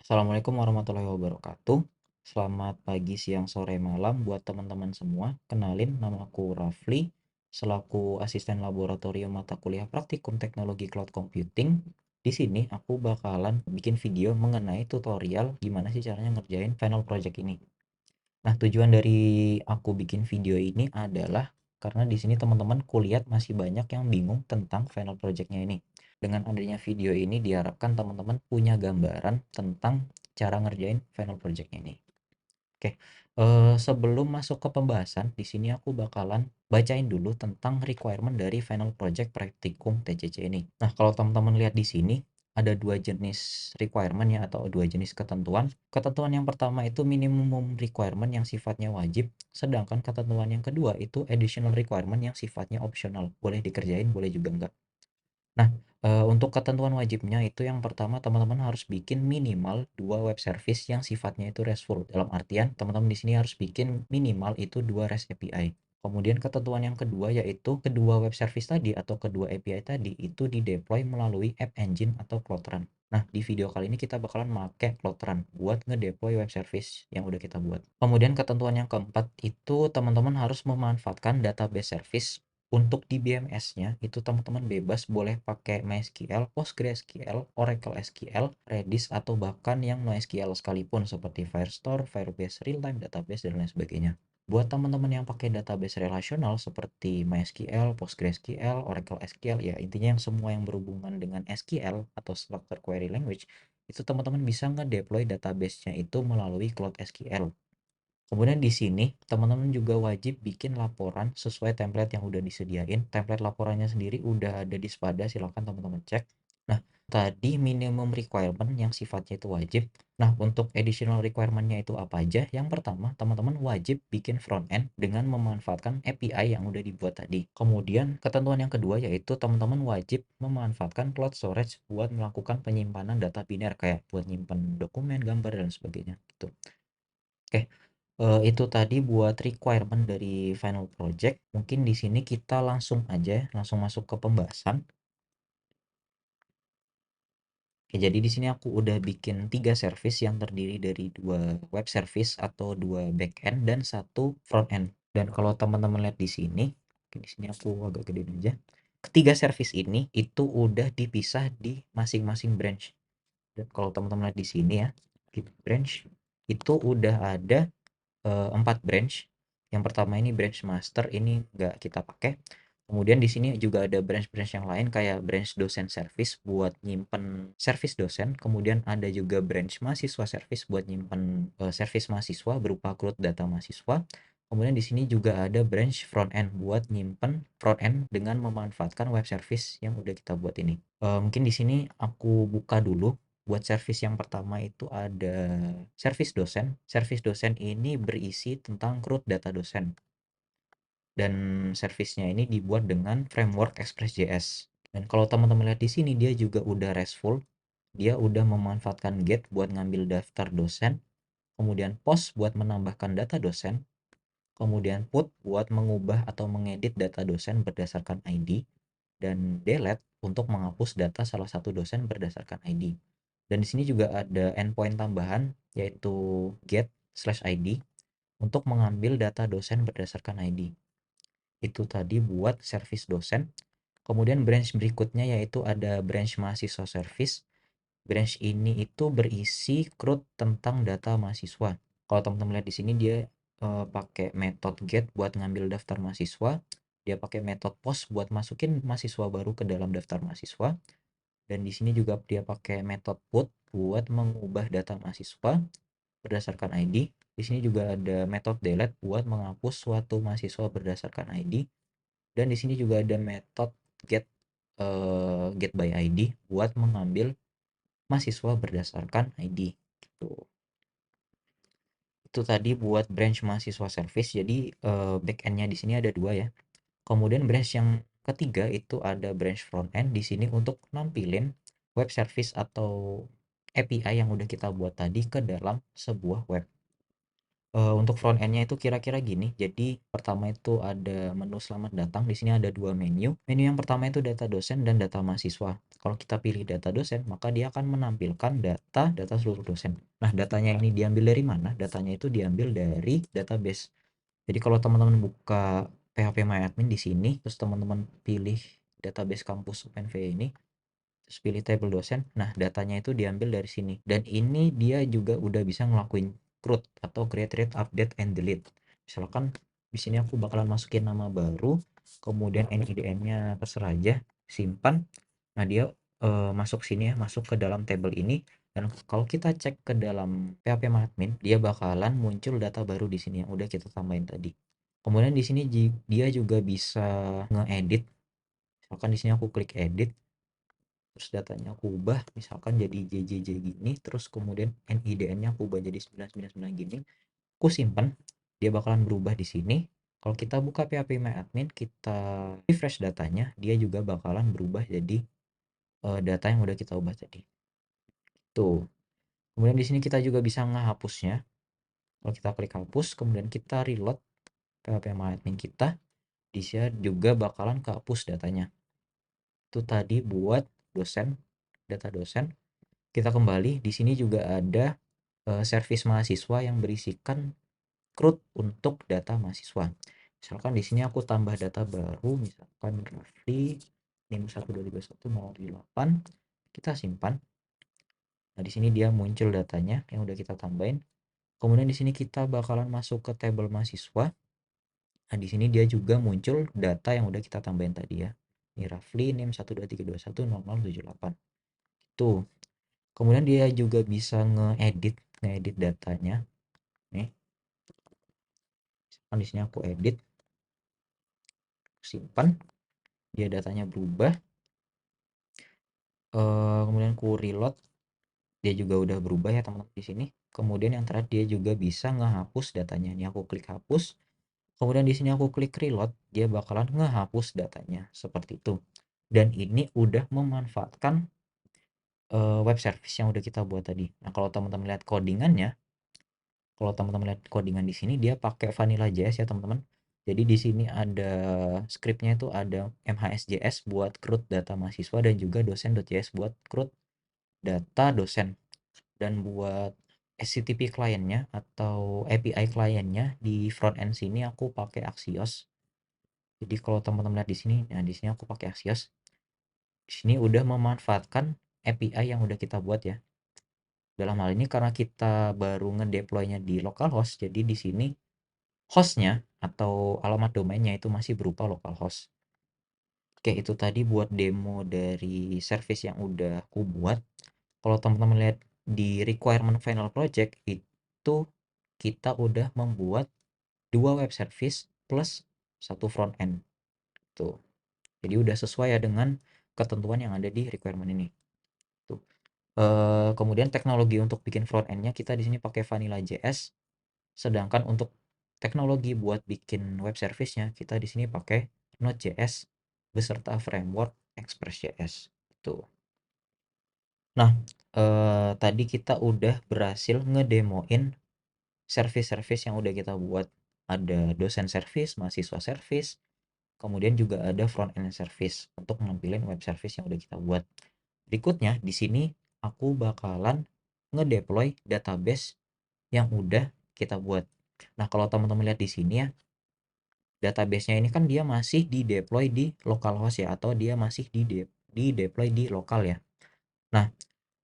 Assalamualaikum warahmatullahi wabarakatuh. Selamat pagi, siang, sore, malam buat teman-teman semua. Kenalin, nama aku Rafli, selaku asisten laboratorium mata kuliah praktikum teknologi cloud computing. Di sini aku bakalan bikin video mengenai tutorial gimana sih caranya ngerjain final project ini. Nah, tujuan dari aku bikin video ini adalah karena di sini teman-teman kuliah masih banyak yang bingung tentang final project-nya ini. Dengan adanya video ini diharapkan teman-teman punya gambaran tentang cara ngerjain final project-nya ini. Oke, sebelum masuk ke pembahasan, di sini aku bakalan bacain dulu tentang requirement dari final project praktikum TCC ini. Nah, kalau teman-teman lihat di sini, ada dua jenis requirement ya, atau dua jenis ketentuan. Ketentuan yang pertama itu minimum requirement yang sifatnya wajib, sedangkan ketentuan yang kedua itu additional requirement yang sifatnya optional. Boleh dikerjain, boleh juga enggak. Nah, untuk ketentuan wajibnya itu yang pertama teman-teman harus bikin minimal 2 web service yang sifatnya itu RESTful. Dalam artian teman-teman di sini harus bikin minimal itu 2 REST API. Kemudian ketentuan yang kedua yaitu kedua web service tadi atau kedua API tadi itu di-deploy melalui App Engine atau Cloud Run. Nah, di video kali ini kita bakalan pakai Cloud Run buat ngedeploy web service yang udah kita buat. Kemudian ketentuan yang keempat itu teman-teman harus memanfaatkan database service. Untuk di BMS-nya itu teman-teman bebas boleh pakai MySQL, PostgreSQL, Oracle SQL, Redis atau bahkan yang NoSQL sekalipun seperti Firestore, Firebase Real-Time Database dan lain sebagainya. Buat teman-teman yang pakai database relasional seperti MySQL, PostgreSQL, Oracle SQL, ya intinya yang semua yang berhubungan dengan SQL atau Structured Query Language, itu teman-teman bisa nge-deploy database-nya itu melalui Cloud SQL. Kemudian di sini teman-teman juga wajib bikin laporan sesuai template yang udah disediain. Template laporannya sendiri udah ada di Spada, silahkan teman-teman cek. Nah, tadi minimum requirement yang sifatnya itu wajib. Nah, untuk additional requirement-nya itu apa aja? Yang pertama, teman-teman wajib bikin front end dengan memanfaatkan API yang udah dibuat tadi. Kemudian, ketentuan yang kedua yaitu teman-teman wajib memanfaatkan cloud storage buat melakukan penyimpanan data biner kayak buat nyimpan dokumen, gambar dan sebagainya gitu. Oke, itu tadi buat requirement dari final project. Mungkin di sini kita langsung aja ya, langsung masuk ke pembahasan. Oke, jadi di sini aku udah bikin 3 service yang terdiri dari 2 web service atau 2 backend dan 1 front end. Dan kalau teman-teman lihat di sini, oke, di sini aku agak gedein aja. Ketiga service ini itu udah dipisah di masing-masing branch. Dan kalau teman-teman lihat di sini ya, di branch itu udah ada 4 branch. Yang pertama ini branch master, ini nggak kita pakai. Kemudian di sini juga ada branch-branch yang lain kayak branch dosen service buat nyimpen service dosen. Kemudian ada juga branch mahasiswa service buat nyimpen service mahasiswa berupa CRUD data mahasiswa. Kemudian di sini juga ada branch front end buat nyimpen front end dengan memanfaatkan web service yang udah kita buat ini. Mungkin di sini aku buka dulu. Buat service yang pertama itu ada service dosen. Service dosen ini berisi tentang CRUD data dosen. Dan service-nya ini dibuat dengan framework Express.js. Dan kalau teman-teman lihat di sini dia juga udah RESTful. Dia udah memanfaatkan get buat ngambil daftar dosen, kemudian post buat menambahkan data dosen, kemudian put buat mengubah atau mengedit data dosen berdasarkan ID, dan delete untuk menghapus data salah satu dosen berdasarkan ID. Dan di sini juga ada endpoint tambahan yaitu get/id untuk mengambil data dosen berdasarkan ID. Itu tadi buat service dosen. Kemudian branch berikutnya yaitu ada branch mahasiswa service. Branch ini itu berisi CRUD tentang data mahasiswa. Kalau teman-teman lihat di sini dia pakai metode get buat ngambil daftar mahasiswa. Dia pakai metode post buat masukin mahasiswa baru ke dalam daftar mahasiswa. Dan di sini juga dia pakai metode put buat mengubah data mahasiswa berdasarkan ID. Di sini juga ada metode delete buat menghapus suatu mahasiswa berdasarkan ID. Dan di sini juga ada metode get by ID buat mengambil mahasiswa berdasarkan ID. Gitu. Itu tadi buat branch mahasiswa service. Jadi backendnya di sini ada dua ya. Kemudian branch yang ketiga itu ada branch front end di sini untuk nampilin web service atau API yang udah kita buat tadi ke dalam sebuah web. Untuk front end-nya itu kira-kira gini. Jadi pertama itu ada menu selamat datang. Di sini ada dua menu. Menu yang pertama itu data dosen dan data mahasiswa. Kalau kita pilih data dosen, maka dia akan menampilkan data seluruh dosen. Nah, datanya ini diambil dari mana? Datanya itu diambil dari database. Jadi kalau teman-teman buka PHP MyAdmin di sini, terus teman-teman pilih database kampus UPNV ini, terus pilih table dosen. Nah, datanya itu diambil dari sini. Dan ini dia juga udah bisa ngelakuin CRUD atau create, read, update, and delete. Misalkan di sini aku bakalan masukin nama baru, kemudian NIDN-nya terserah aja, simpan. Nah, dia masuk sini ya, masuk ke dalam table ini. Dan kalau kita cek ke dalam PHP dia bakalan muncul data baru di sini yang udah kita tambahin tadi. Kemudian di sini dia juga bisa ngeedit. Misalkan di sini aku klik edit, terus datanya aku ubah misalkan jadi JJJ gini, terus kemudian NIDN-nya aku ubah jadi 999 gini, aku simpan, dia bakalan berubah di sini. Kalau kita buka PHP MyAdmin, kita refresh datanya, dia juga bakalan berubah jadi data yang udah kita ubah tadi. Tuh. Kemudian di sini kita juga bisa ngehapusnya. Kalau kita klik hapus, kemudian kita reload PHP MyAdmin kita, dia juga bakalan kehapus datanya. Itu tadi buat dosen, data dosen. Kita kembali, di sini juga ada servis mahasiswa yang berisikan CRUD untuk data mahasiswa. Misalkan di sini aku tambah data baru, misalkan Rafli 5123108, kita simpan. Nah, di sini dia muncul datanya yang udah kita tambahin. Kemudian di sini kita bakalan masuk ke table mahasiswa. Nah, di sini dia juga muncul data yang udah kita tambahin tadi ya. Ini Rafli NIM 123210078. Tuh. Kemudian dia juga bisa ngedit datanya. Nih, kan di sini aku edit, simpan, dia datanya berubah. Kemudian aku reload, dia juga udah berubah ya teman-teman di sini. Kemudian yang terakhir dia juga bisa ngehapus datanya. Ini aku klik hapus. Kemudian di sini aku klik reload, dia bakalan ngehapus datanya seperti itu. Dan ini udah memanfaatkan web service yang udah kita buat tadi. Nah, kalau teman-teman lihat codingannya, kalau teman-teman lihat codingan di sini dia pakai Vanilla JS ya teman-teman. Jadi di sini ada scriptnya itu ada MHSJS buat CRUD data mahasiswa dan juga dosen.js buat CRUD data dosen. Dan buat HTTP kliennya atau API kliennya di front end sini aku pakai Axios. Jadi kalau teman-teman lihat di sini, nah di sini aku pakai Axios. Di sini udah memanfaatkan API yang udah kita buat ya. Dalam hal ini karena kita baru ngedeploynya di localhost, jadi di sini hostnya atau alamat domainnya itu masih berupa localhost. Oke, itu tadi buat demo dari service yang udah aku buat. Kalau teman-teman lihat di requirement final project itu kita udah membuat dua web service plus satu front end. Tuh. Jadi udah sesuai ya dengan ketentuan yang ada di requirement ini. Tuh. Kemudian teknologi untuk bikin front end-nya kita di sini pakai Vanilla JS. Sedangkan untuk teknologi buat bikin web service-nya kita di sini pakai Node.js beserta framework Express.js. Tuh. Nah, tadi kita udah berhasil ngedemoin service-service yang udah kita buat. Ada dosen service, mahasiswa service, kemudian juga ada front end service untuk nampilin web service yang udah kita buat. Berikutnya di sini aku bakalan ngedeploy database yang udah kita buat. Nah, kalau teman-teman lihat di sini ya, database-nya ini kan dia masih di deploy di localhost ya, atau dia masih di deploy di lokal ya. Nah,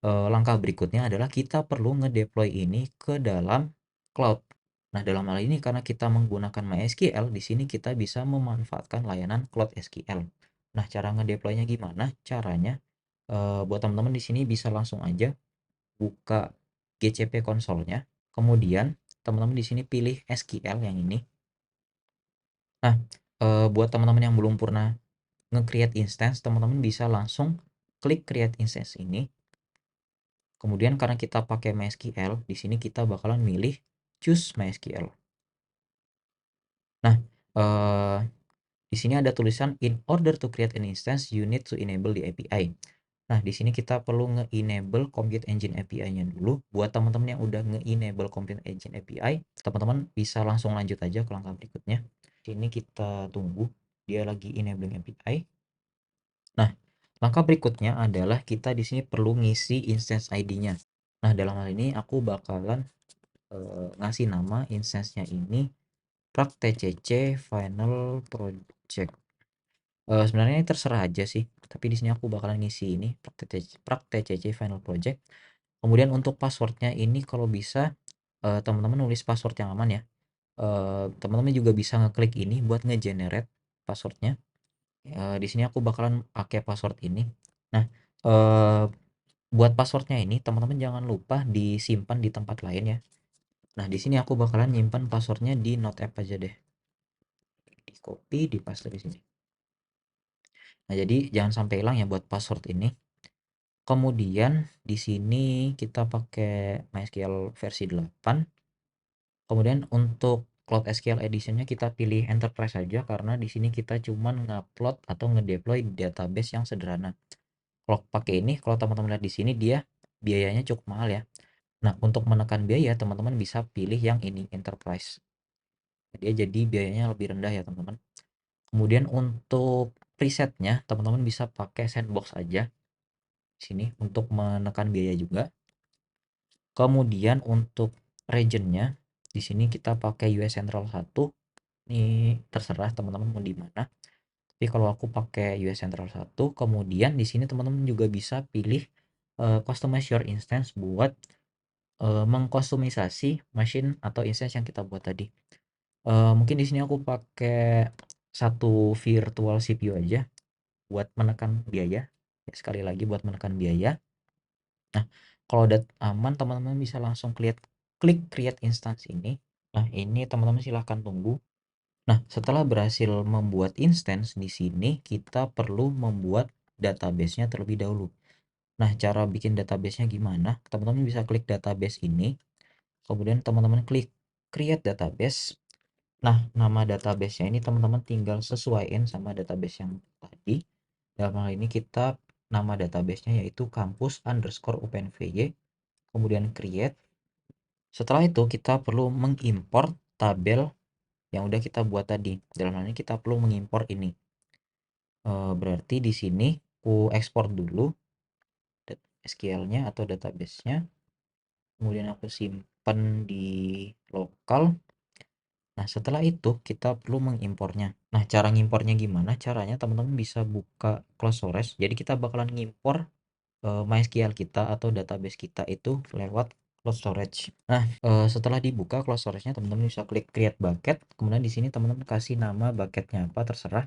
langkah berikutnya adalah kita perlu ngedeploy ini ke dalam cloud. Nah, dalam hal ini karena kita menggunakan MySQL, di sini kita bisa memanfaatkan layanan Cloud SQL. Nah, cara ngedeploynya gimana? Caranya buat teman-teman di sini bisa langsung aja buka GCP konsolnya. Kemudian teman-teman di sini pilih SQL yang ini. Nah, buat teman-teman yang belum pernah nge-create instance, teman-teman bisa langsung klik create instance ini. Kemudian karena kita pakai MySQL, di sini kita bakalan milih choose MySQL. Nah, di sini ada tulisan in order to create an instance, you need to enable the API. Nah, di sini kita perlu nge-enable Compute Engine API-nya dulu. Buat teman-teman yang udah nge-enable Compute Engine API, teman-teman bisa langsung lanjut aja ke langkah berikutnya. Sini kita tunggu dia lagi enabling API. Nah, langkah berikutnya adalah kita di sini perlu ngisi instance ID-nya. Nah, dalam hal ini aku bakalan ngasih nama instance-nya ini praktcc final project. Sebenarnya ini terserah aja sih, tapi di sini aku bakalan ngisi ini praktcc final project. Kemudian untuk passwordnya ini kalau bisa teman-teman nulis password yang aman ya. Teman-teman juga bisa ngeklik ini buat ngegenerate passwordnya. Di sini aku bakalan pakai password ini. Nah, eh, buat passwordnya ini teman-teman jangan lupa disimpan di tempat lain ya. Nah, di sini aku bakalan nyimpan passwordnya di Note app aja deh. Di copy, di paste di sini. Nah, jadi jangan sampai hilang ya buat password ini. Kemudian di sini kita pakai MySQL versi 8. Kemudian untuk Cloud SQL Edition-nya kita pilih Enterprise saja karena di sini kita cuman ngupload atau ngedeploy database yang sederhana. Kalau pakai ini, kalau teman-teman lihat di sini dia biayanya cukup mahal ya. Nah, untuk menekan biaya teman-teman bisa pilih yang ini Enterprise. Dia jadi biayanya lebih rendah ya teman-teman. Kemudian untuk presetnya teman-teman bisa pakai sandbox aja sini untuk menekan biaya juga. Kemudian untuk regionnya di sini kita pakai US Central 1. Ini terserah teman-teman mau di mana. Tapi kalau aku pakai US Central 1, kemudian di sini teman-teman juga bisa pilih customize your instance buat mengkustomisasi machine atau instance yang kita buat tadi. Mungkin di sini aku pakai satu virtual CPU aja buat menekan biaya. Ya, sekali lagi buat menekan biaya. Nah, kalau udah aman teman-teman bisa langsung klik create instance ini. Nah, ini teman-teman silahkan tunggu. Nah, setelah berhasil membuat instance di sini kita perlu membuat database-nya terlebih dahulu. Nah, cara bikin database-nya gimana? Teman-teman bisa klik database ini, kemudian teman-teman klik create database. Nah, nama database-nya ini teman-teman tinggal sesuaiin sama database yang tadi. Dalam hal ini kita nama database-nya yaitu kampus_openvy, kemudian create. Setelah itu kita perlu mengimport tabel yang udah kita buat tadi. Dalam hal ini kita perlu mengimport ini. Berarti di sini aku ekspor dulu SQL-nya atau database-nya. Kemudian aku simpan di lokal. Nah, setelah itu kita perlu mengimpornya. Nah, cara ngimpornya gimana? Caranya teman-teman bisa buka cloud storage. Jadi kita bakalan ngimpor MySQL kita atau database kita itu lewat cloud storage. Nah, setelah dibuka cloud storage-nya teman-teman bisa klik create bucket. Kemudian di sini teman-teman kasih nama bucketnya apa terserah.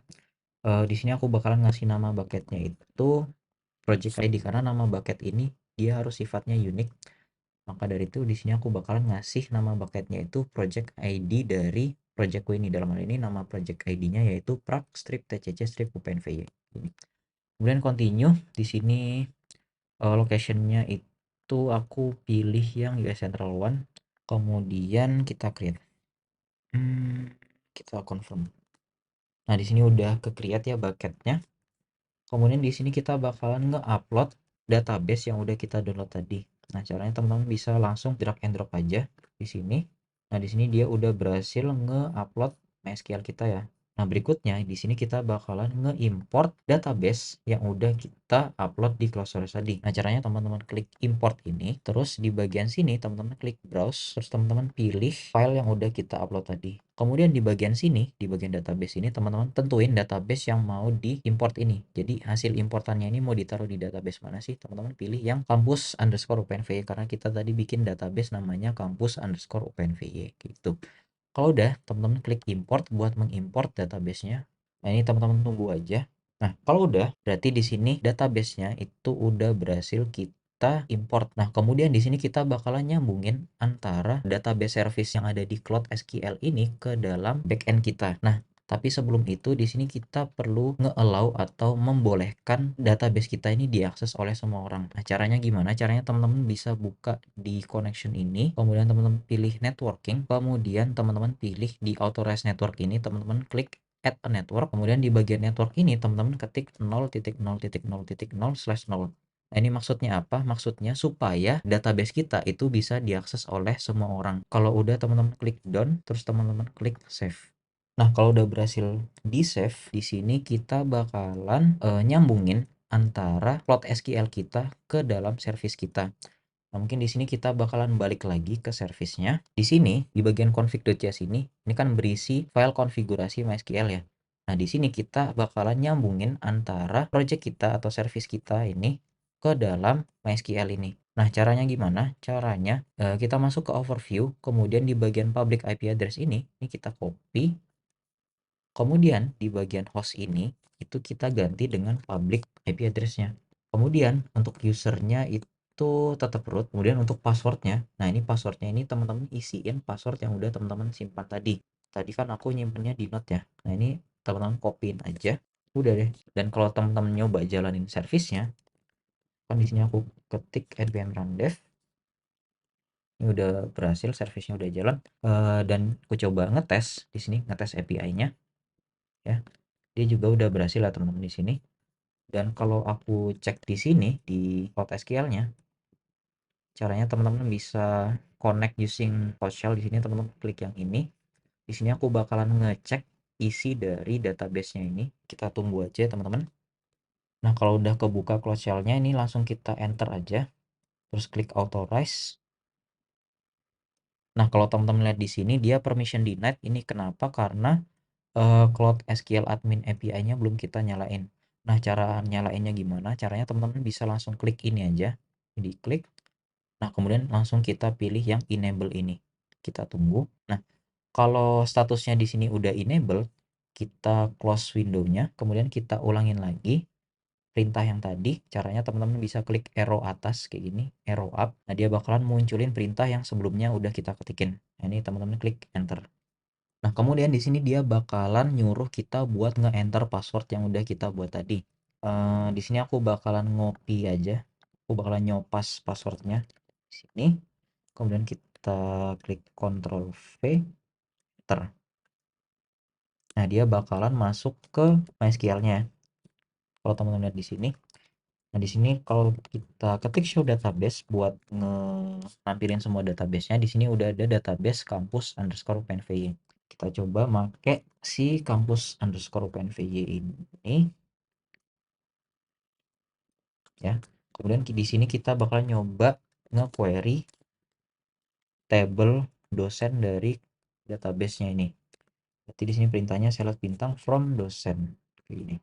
Di sini aku bakalan ngasih nama bucketnya itu project ID karena nama bucket ini dia harus sifatnya unik. Maka dari itu di sini aku bakalan ngasih nama bucketnya itu project ID dari projectku ini. Dalam hal ini nama project ID-nya yaitu prac strip tcc strip openvy. Kemudian continue di sini location-nya itu aku pilih yang US Central One. Kemudian kita create. Kita confirm. Nah, di sini udah ke create ya bucketnya. Kemudian di sini kita bakalan nge-upload database yang udah kita download tadi. Nah, caranya teman-teman bisa langsung drag and drop aja di sini. Nah, di sini dia udah berhasil nge-upload MySQL kita ya. Nah, berikutnya di sini kita bakalan nge-import database yang udah kita upload di cloud storage tadi. Nah, caranya teman-teman klik import ini, terus di bagian sini teman-teman klik browse, terus teman-teman pilih file yang udah kita upload tadi. Kemudian di bagian sini, di bagian database ini teman-teman tentuin database yang mau diimport ini. Jadi hasil importannya ini mau ditaruh di database mana sih? Teman-teman pilih yang kampus_openvy karena kita tadi bikin database namanya kampus_openvy gitu. Kalau udah, teman-teman klik import buat mengimport database-nya. Nah, ini teman-teman tunggu aja. Nah, kalau udah, berarti di sini database-nya itu udah berhasil kita import. Nah, kemudian di sini kita bakalan nyambungin antara database service yang ada di Cloud SQL ini ke dalam backend kita. Nah, tapi sebelum itu di sini kita perlu nge-allow atau membolehkan database kita ini diakses oleh semua orang. Nah, caranya gimana? Caranya teman-teman bisa buka di connection ini, kemudian teman-teman pilih networking, kemudian teman-teman pilih di authorize network ini, teman-teman klik add a network, kemudian di bagian network ini teman-teman ketik 0.0.0.0/0. Nah, ini maksudnya apa? Maksudnya supaya database kita itu bisa diakses oleh semua orang. Kalau udah teman-teman klik done, terus teman-teman klik save. Nah, kalau udah berhasil di-save, di sini kita bakalan nyambungin antara Cloud SQL kita ke dalam service kita. Nah, mungkin di sini kita bakalan balik lagi ke service-nya. Di sini, di bagian config.js ini kan berisi file konfigurasi MySQL ya. Nah, di sini kita bakalan nyambungin antara project kita atau service kita ini ke dalam MySQL ini. Nah, caranya gimana? Caranya kita masuk ke overview, kemudian di bagian public IP address ini kita copy, kemudian di bagian host ini itu kita ganti dengan public IP address-nya. Kemudian untuk usernya itu tetap root, kemudian untuk passwordnya, nah ini passwordnya ini teman-teman isiin password yang udah teman-teman simpan tadi. Tadi kan aku nyimpennya di note ya. Nah ini teman-teman copyin aja, udah deh. Dan kalau teman-teman nyoba jalanin servisnya, kan di sini aku ketik npm run dev, ini udah berhasil, servisnya udah jalan. Dan aku coba ngetes di sini, ngetes API-nya ya. Dia juga udah berhasil lah teman-teman di sini. Dan kalau aku cek di sini di Cloud SQL-nya, caranya teman-teman bisa connect using PowerShell. Di sini teman-teman klik yang ini. Di sini aku bakalan ngecek isi dari database-nya ini. Kita tunggu aja teman-teman. Nah, kalau udah kebuka Cloud Shell-nya ini langsung kita enter aja. Terus klik authorize. Nah, kalau teman-teman lihat di sini dia permission denied. Ini kenapa? Karena Cloud SQL Admin API-nya belum kita nyalain. Nah, cara nyalainnya gimana? Caranya teman-teman bisa langsung klik ini aja. Diklik. Nah, kemudian langsung kita pilih yang enable ini. Kita tunggu. Nah, kalau statusnya di sini udah enable, kita close window-nya, kemudian kita ulangin lagi perintah yang tadi. Caranya teman-teman bisa klik arrow atas kayak gini, arrow up. Nah, dia bakalan munculin perintah yang sebelumnya udah kita ketikin. Nah, ini teman-teman klik enter. Nah, kemudian di sini dia bakalan nyuruh kita buat nge-enter password yang udah kita buat tadi. Di sini aku bakalan ngopi aja. Aku bakalan nyopas passwordnya di sini. Kemudian kita klik Ctrl V, enter. Nah, dia bakalan masuk ke MySQL-nya. Kalau teman-teman lihat di sini. Nah, di sini kalau kita ketik show database buat nampilin semua database-nya, di sini udah ada database kampus underscore UPNVY. Kita coba make si kampus underscore UPNVY ini ya. Kemudian di sini kita bakal nyoba nge-query table dosen dari database-nya ini. Berarti di sini perintahnya select bintang from dosen kayak gini.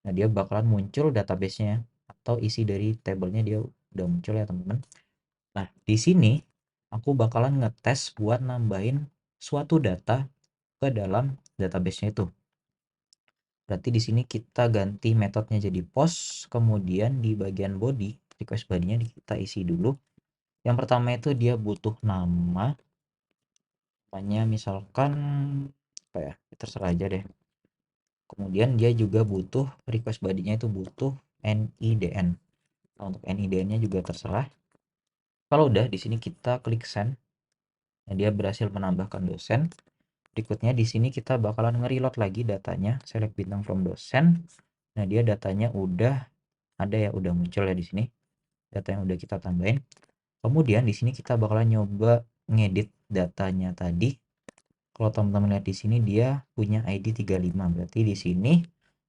Nah, dia bakalan muncul database-nya atau isi dari tabelnya dia udah muncul ya, teman-teman. Nah, di sini aku bakalan ngetes buat nambahin suatu data ke dalam database-nya itu. Berarti di sini kita ganti metodenya jadi post, kemudian di bagian body, request body-nya kita isi dulu. Yang pertama itu dia butuh namanya misalkan apa ya, terserah aja deh. Kemudian dia juga butuh request body-nya itu butuh NIDN. Nah, untuk NIDN-nya juga terserah. Kalau udah di sini kita klik send. Nah, dia berhasil menambahkan dosen. Berikutnya di sini kita bakalan nge-reload lagi datanya, select bintang from dosen. Nah, dia datanya udah ada ya, udah muncul ya di sini. Data yang udah kita tambahin. Kemudian di sini kita bakalan nyoba ngedit datanya tadi. Kalau teman-teman lihat di sini dia punya ID 35. Berarti di sini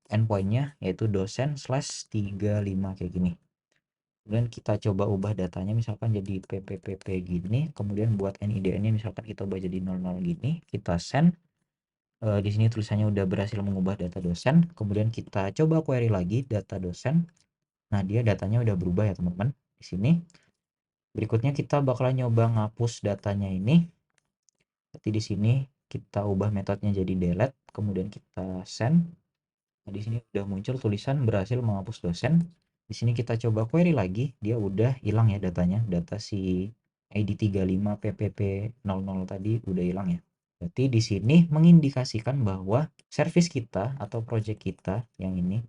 endpoint-nya yaitu dosen/35 kayak gini. Kemudian kita coba ubah datanya misalkan jadi PPPP gini, kemudian buat NIDN-nya misalkan kita ubah jadi 00 gini, kita send. Di sini tulisannya udah berhasil mengubah data dosen, kemudian kita coba query lagi data dosen. Nah, dia datanya udah berubah ya, teman-teman. Di sini. Berikutnya kita bakalan nyoba ngapus datanya ini. Berarti di sini kita ubah metodenya jadi delete, kemudian kita send. Nah, di sini udah muncul tulisan berhasil menghapus dosen. Di sini kita coba query lagi, dia udah hilang ya datanya. Data si ID 35 PPP00 tadi udah hilang ya. Berarti di sini mengindikasikan bahwa service kita atau project kita yang ini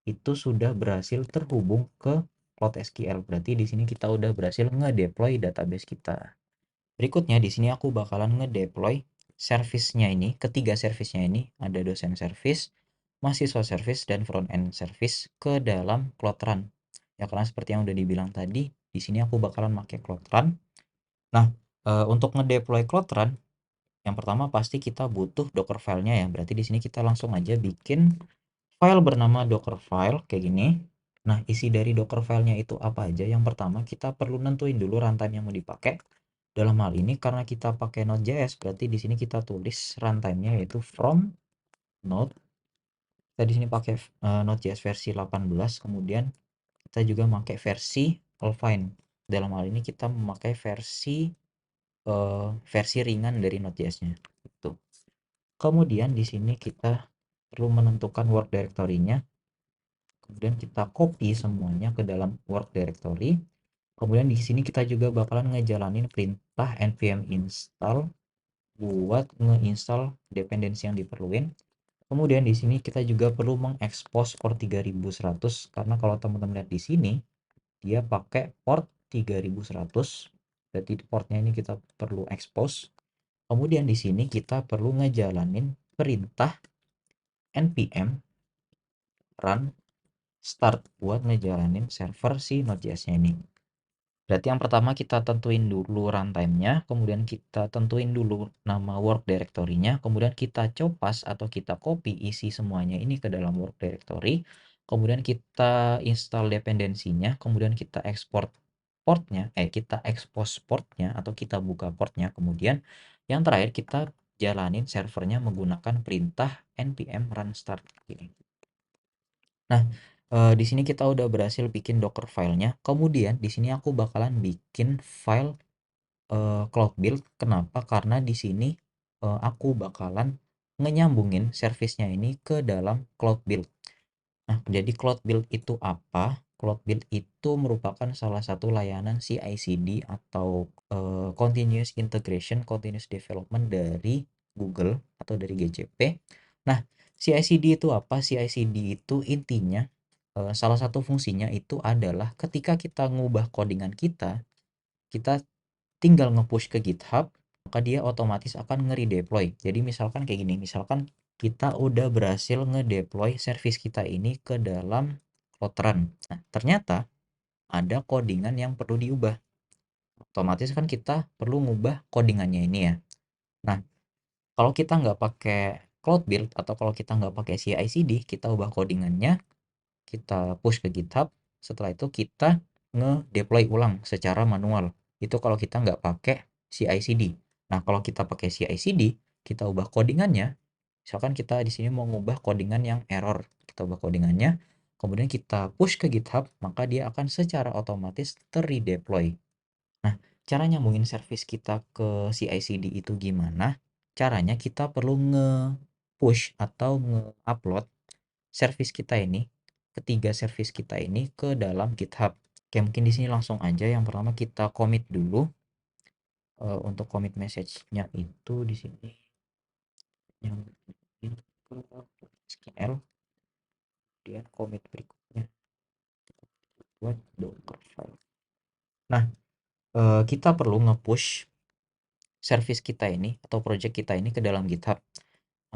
itu sudah berhasil terhubung ke Cloud SQL. Berarti di sini kita udah berhasil nge-deploy database kita. Berikutnya di sini aku bakalan nge-deploy service-nya ini, ketiga service-nya ini, ada dosen service, mahasiswa service, dan front end service ke dalam Cloud Run. Ya karena seperti yang udah dibilang tadi, di sini aku bakalan pakai Cloud Run. Nah, untuk ngedeploy Cloud Run, yang pertama pasti kita butuh Docker file-nya ya. Berarti di sini kita langsung aja bikin file bernama Docker file kayak gini. Nah, isi dari Docker file-nya itu apa aja? Yang pertama kita perlu nentuin dulu runtime yang mau dipakai. Dalam hal ini karena kita pakai Node.js, berarti di sini kita tulis runtime-nya yaitu from Node. Kita di sini pakai Node.js versi 18, kemudian kita juga pakai versi Alpine. Dalam hal ini kita memakai versi ringan dari Node.js-nya. Gitu. Kemudian di sini kita perlu menentukan work directory-nya. Kemudian kita copy semuanya ke dalam work directory. Kemudian di sini kita juga bakalan ngejalanin perintah npm install buat ngeinstall dependensi yang diperluin. Kemudian di sini kita juga perlu mengekspos port 3100 karena kalau teman-teman lihat di sini dia pakai port 3100. Jadi portnya ini kita perlu expose. Kemudian di sini kita perlu ngejalanin perintah npm run start buat ngejalanin server si Node.js-nya ini. Berarti yang pertama kita tentuin dulu runtime-nya, kemudian kita tentuin dulu nama work directory-nya, kemudian kita copas atau kita copy isi semuanya ini ke dalam work directory, kemudian kita install dependensinya, kemudian kita export portnya, kita expose portnya atau kita buka portnya, kemudian yang terakhir kita jalanin servernya menggunakan perintah npm run start ini. Nah, di sini kita udah berhasil bikin Docker filenya. Kemudian di sini aku bakalan bikin file cloud build. Kenapa? Karena di sini aku bakalan ngenyambungin service-nya ini ke dalam cloud build. Nah, jadi cloud build itu apa? Cloud build itu merupakan salah satu layanan CI/CD atau continuous integration, continuous development dari Google atau dari GCP. Nah, CI/CD itu apa? CI/CD itu intinya salah satu fungsinya itu adalah ketika kita ngubah codingan kita tinggal nge-push ke GitHub, maka dia otomatis akan nge-redeploy. Jadi misalkan kayak gini, misalkan kita udah berhasil ngedeploy service kita ini ke dalam Cloud Run. Nah, ternyata ada codingan yang perlu diubah. Otomatis kan kita perlu ngubah codingannya ini ya. Nah, kalau kita nggak pakai Cloud Build atau kalau kita nggak pakai CI/CD, kita ubah codingannya, kita push ke GitHub, setelah itu kita nge-deploy ulang secara manual. Itu kalau kita nggak pakai CI/CD. Nah, kalau kita pakai CI/CD, kita ubah codingannya. Misalkan kita di sini mau ngubah codingan yang error, kita ubah codingannya, kemudian kita push ke GitHub, maka dia akan secara otomatis ter-redeploy. Nah, cara nyambungin service kita ke CI/CD itu gimana? Caranya kita perlu nge-push atau nge-upload service kita ini, ketiga service kita ini ke dalam GitHub. Oke, mungkin di sini langsung aja. Yang pertama kita commit dulu. Untuk commit message-nya itu di sini yang ke SQL, kemudian commit berikutnya buat Docker file. Nah, kita perlu nge-push service kita ini atau project kita ini ke dalam GitHub.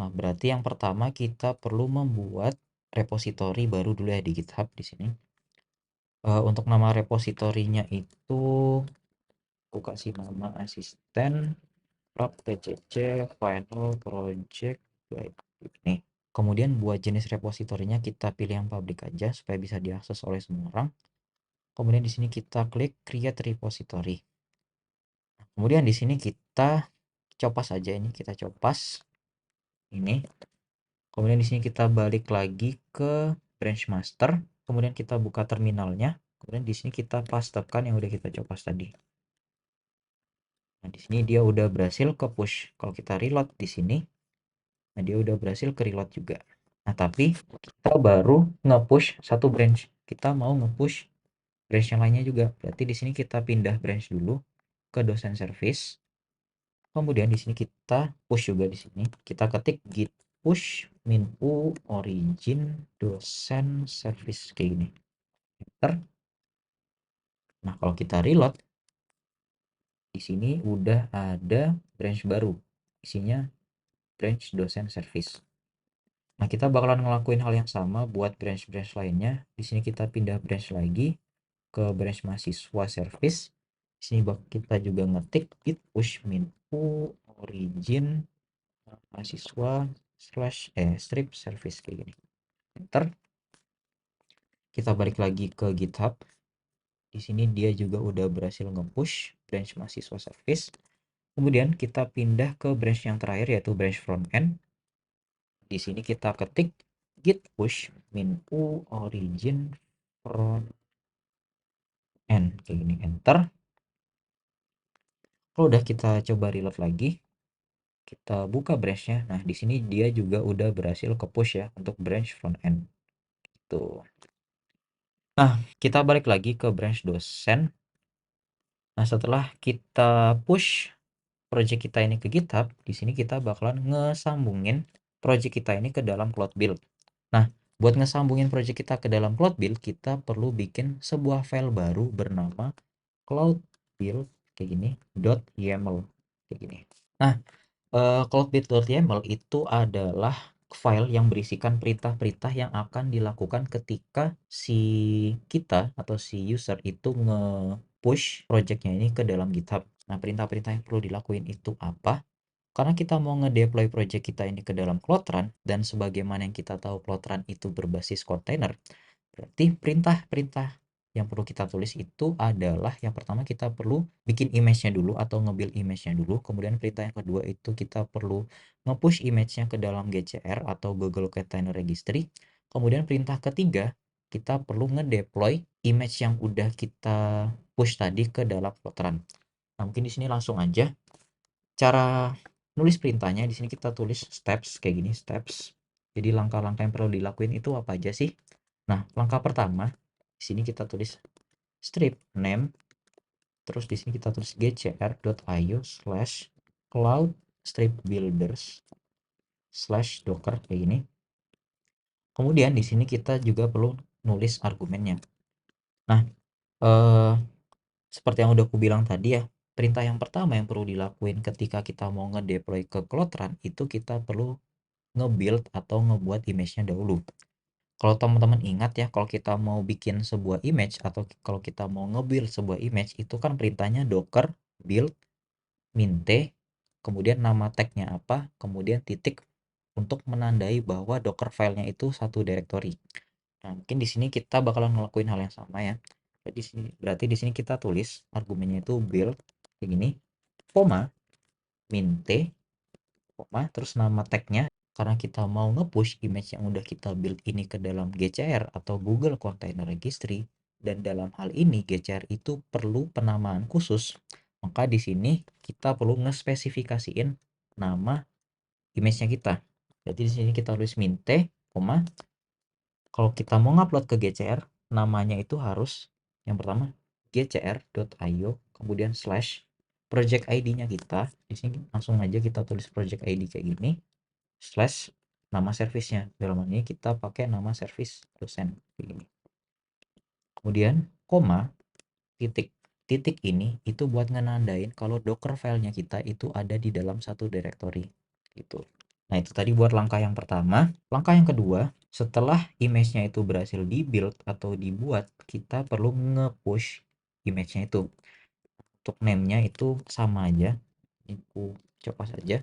Nah, berarti yang pertama kita perlu membuat repository baru dulu ya di GitHub di sini. Untuk nama repositorinya itu aku kasih nama asisten pcc final project baik nih. Kemudian buat jenis repositorinya kita pilih yang public aja supaya bisa diakses oleh semua orang. Kemudian di sini kita klik create repository. Kemudian di sini kita copas aja ini, kita copas ini. Kemudian di sini kita balik lagi ke branch master. Kemudian kita buka terminalnya. Kemudian di sini kita pastekan yang udah kita copas tadi. Nah, di sini dia udah berhasil ke push. Kalau kita reload di sini, nah dia udah berhasil ke reload juga. Nah, tapi kita baru nge-push satu branch. Kita mau nge-push branch yang lainnya juga. Berarti di sini kita pindah branch dulu ke dosen service. Kemudian di sini kita push juga di sini. Kita ketik git push min u origin dosen service kayak gini. Enter. Nah, kalau kita reload di sini udah ada branch baru. Isinya branch dosen service. Nah, kita bakalan ngelakuin hal yang sama buat branch-branch lainnya. Di sini kita pindah branch lagi. ke branch mahasiswa service. Di sini kita juga ngetik git push min u origin mahasiswa slash strip service kayak gini. Enter. Kita balik lagi ke GitHub. Di sini dia juga udah berhasil nge-push branch mahasiswa service. Kemudian kita pindah ke branch yang terakhir yaitu branch front end. Di sini kita ketik git push min u origin front end kayak gini, enter. Kalau udah kita coba reload lagi, kita buka branchnya. Nah, di sini dia juga udah berhasil ke push ya untuk branch front end. Tuh. Nah, kita balik lagi ke branch dosen. Nah, setelah kita push project kita ini ke GitHub, di sini kita bakalan ngesambungin project kita ini ke dalam Cloud Build. Nah, buat ngesambungin project kita ke dalam Cloud Build, kita perlu bikin sebuah file baru bernama Cloud Build kayak gini .yaml kayak gini. Nah, cloudbuild.yaml itu adalah file yang berisikan perintah-perintah yang akan dilakukan ketika si kita atau si user itu nge-push projectnya ini ke dalam GitHub. Nah, perintah-perintah yang perlu dilakuin itu apa? Karena kita mau nge-deploy project kita ini ke dalam Cloudrun, dan sebagaimana yang kita tahu Cloudrun itu berbasis kontainer, berarti perintah-perintah yang perlu kita tulis itu adalah yang pertama kita perlu bikin image-nya dulu atau nge-build image-nya dulu. Kemudian perintah yang kedua itu kita perlu nge-push image-nya ke dalam GCR atau Google Container Registry. Kemudian perintah ketiga kita perlu nge-deploy image yang udah kita push tadi ke dalam Cloudrun. Nah, mungkin di sini langsung aja cara nulis perintahnya. Di sini kita tulis steps kayak gini, steps. Jadi langkah-langkah yang perlu dilakuin itu apa aja sih? Nah, langkah pertama di sini kita tulis strip name, terus di sini kita tulis gcr.io slash cloud strip builders slash docker kayak gini. Kemudian di sini kita juga perlu nulis argumennya. Nah, seperti yang udah aku bilang tadi ya, perintah yang pertama yang perlu dilakuin ketika kita mau ngedeploy ke Cloudrun itu kita perlu nge-build atau ngebuat image-nya dahulu. Kalau teman-teman ingat ya, kalau kita mau bikin sebuah image atau kalau kita mau nge-build sebuah image itu kan perintahnya docker build min t, kemudian nama tagnya apa, kemudian titik untuk menandai bahwa docker filenya itu satu directory. Nah, mungkin di sini kita bakalan ngelakuin hal yang sama ya. Berarti di sini kita tulis argumennya itu build kayak gini, koma min t, koma terus nama tagnya. Karena kita mau nge-push image yang udah kita build ini ke dalam GCR atau Google Container Registry, dan dalam hal ini GCR itu perlu penamaan khusus, maka di sini kita perlu ngespesifikasiin nama image-nya kita. Jadi di sini kita tulis min t, koma. Kalau kita mau ngupload ke GCR, namanya itu harus yang pertama gcr.io, kemudian slash project ID-nya kita. Di sini langsung aja kita tulis project ID kayak gini. Slash nama servisnya, dalam hal ini kita pakai nama servis dosen kayak gini. Kemudian koma titik ini itu buat ngenandain kalau docker filenya kita itu ada di dalam satu directory gitu. Nah, itu tadi buat langkah yang pertama. Langkah yang kedua, setelah image-nya itu berhasil di-build atau dibuat, kita perlu nge-push image-nya itu. Untuk name-nya itu sama aja, aku coba saja.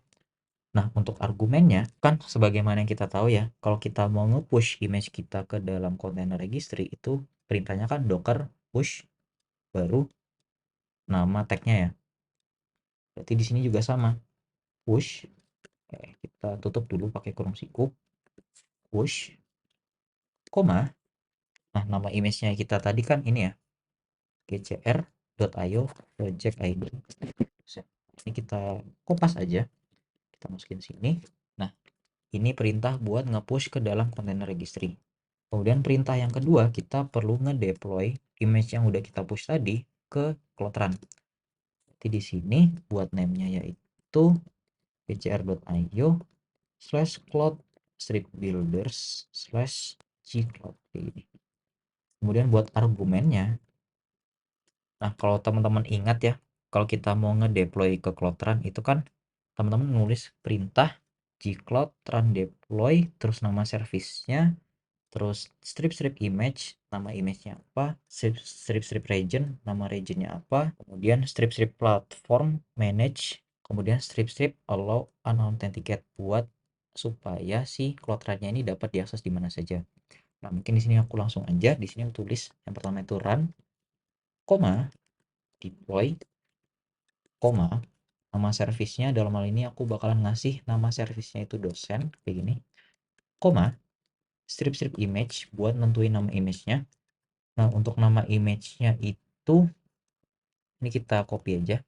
Nah, untuk argumennya, kan sebagaimana yang kita tahu ya, kalau kita mau nge-push image kita ke dalam container registry, itu perintahnya kan docker push, baru nama tagnya ya. Berarti di sini juga sama, push, kita tutup dulu pakai kurung siku, push, koma, nah nama image-nya kita tadi kan ini ya, gcr.io project ID. Ini kita kopas aja, kita masukin sini. Nah, ini perintah buat nge-push ke dalam container registry. Kemudian perintah yang kedua, kita perlu ngedeploy image yang udah kita push tadi ke Cloudrun. Jadi di sini buat name-nya yaitu gcr.io slash cloud strip builders slash gcloud ini. Kemudian buat argumennya, nah kalau teman-teman ingat ya, kalau kita mau ngedeploy ke Cloudrun itu kan teman-teman nulis perintah gcloud run deploy terus nama servisnya terus strip image, nama image-nya apa, strip region, nama region-nya apa, kemudian strip platform manage, kemudian strip allow unauthenticate buat supaya si cloud-nya ini dapat diakses di mana saja. Nah, mungkin di sini aku langsung aja, di sini aku tulis yang pertama itu run, koma, deploy, koma, nama servisnya dalam hal ini aku bakalan ngasih nama servisnya itu dosen, kayak gini, koma, strip image buat nentuin nama image-nya. Nah, untuk nama image-nya itu ini kita copy aja.